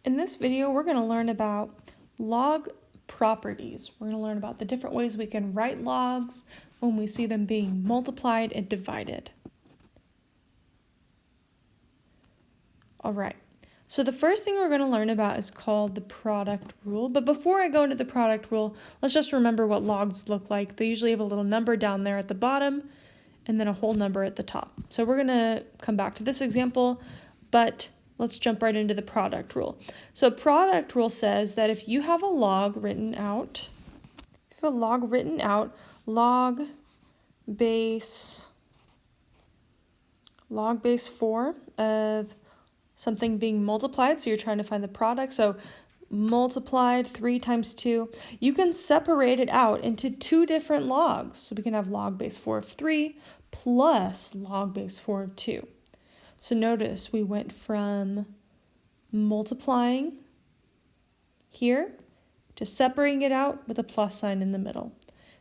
In this video, we're going to learn about log properties. We're going to learn about the different ways we can write logs when we see them being multiplied and divided. All right, so the first thing we're going to learn about is called the product rule. But before I go into the product rule, let's just remember what logs look like. They usually have a little number down there at the bottom and then a whole number at the top. So we're going to come back to this example, but let's jump right into the product rule. So product rule says that if you have a log written out, log base 4 of something being multiplied, so you're trying to find the product, so multiplied 3 times 2, you can separate it out into two different logs. So we can have log base 4 of 3 plus log base 4 of 2. So notice we went from multiplying here to separating it out with a plus sign in the middle.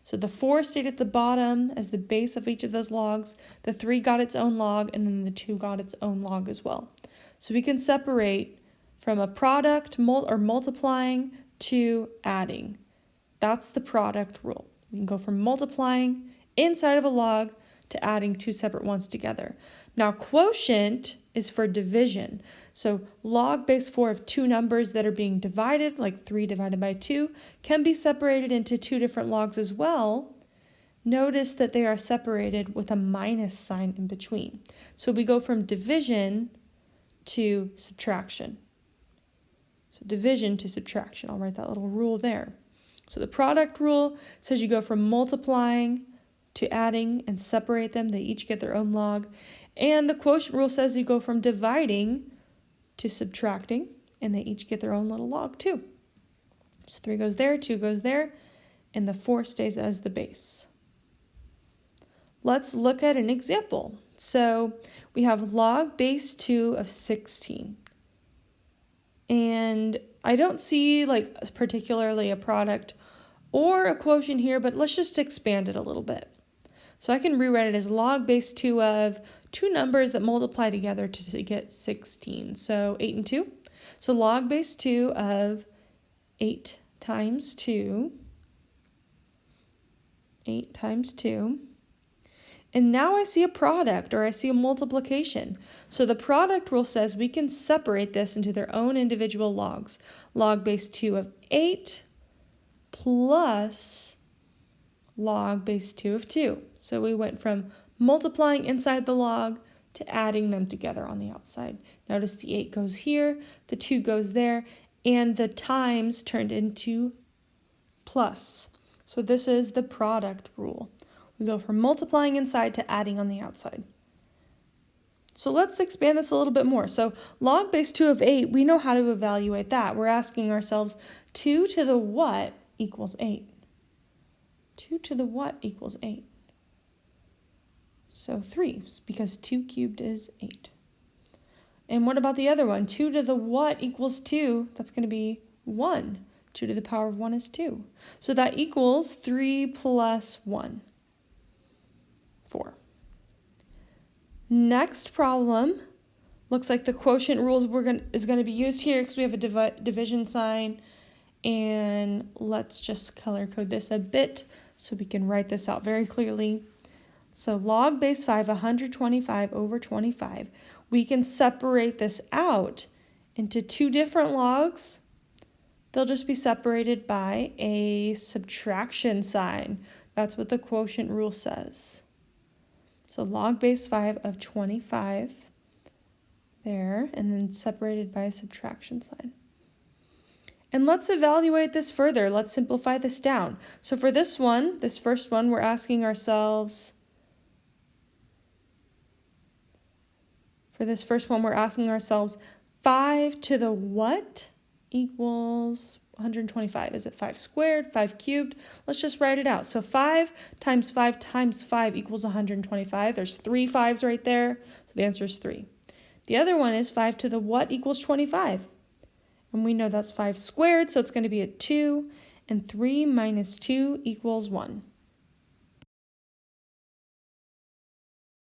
So the 4 stayed at the bottom as the base of each of those logs, the 3 got its own log, and then the 2 got its own log as well. So we can separate from a product or multiplying to adding. That's the product rule. We can go from multiplying inside of a log to adding two separate ones together. Now quotient is for division. So log base 4 of two numbers that are being divided, like 3 divided by 2, can be separated into two different logs as well. Notice that they are separated with a minus sign in between. So we go from division to subtraction. So division to subtraction. I'll write that little rule there. So the product rule says you go from multiplying to adding and separate them. They each get their own log. And the quotient rule says you go from dividing to subtracting, and they each get their own little log too. So 3 goes there, 2 goes there, and the 4 stays as the base. Let's look at an example. So we have log base 2 of 16. And I don't see like particularly a product or a quotient here, but let's just expand it a little bit. So I can rewrite it as log base 2 of two numbers that multiply together to get 16. So 8 and 2. So log base 2 of 8 times 2. 8 times 2. And now I see a product, or I see a multiplication. So the product rule says we can separate this into their own individual logs. Log base 2 of 8 plus log base 2 of 2. So we went from multiplying inside the log to adding them together on the outside. Notice the 8 goes here, the 2 goes there, and the times turned into plus. So this is the product rule. We go from multiplying inside to adding on the outside. So let's expand this a little bit more. So log base 2 of 8, we know how to evaluate that. We're asking ourselves 2 to the what equals 8? 2 to the what equals 8? So 3, because 2 cubed is 8. And what about the other one? 2 to the what equals 2? That's going to be 1. 2 to the power of 1 is 2. So that equals 3 plus 1. 4. Next problem, looks like the quotient rules is going to be used here because we have a division sign, and let's just color code this a bit so we can write this out very clearly. So log base 5, 125 over 25, we can separate this out into two different logs. They'll just be separated by a subtraction sign. That's what the quotient rule says. So log base 5 of 25 there, and then separated by a subtraction sign. And let's evaluate this further. Let's simplify this down. So for this one, this first one, we're asking ourselves, 5 to the what equals 125. Is it 5 squared, 5 cubed? Let's just write it out. So 5 times 5 times 5 equals 125. There's 3 5s right there, so the answer is 3. The other one is 5 to the what equals 25. And we know that's 5 squared, so it's going to be a 2. And 3 minus 2 equals 1.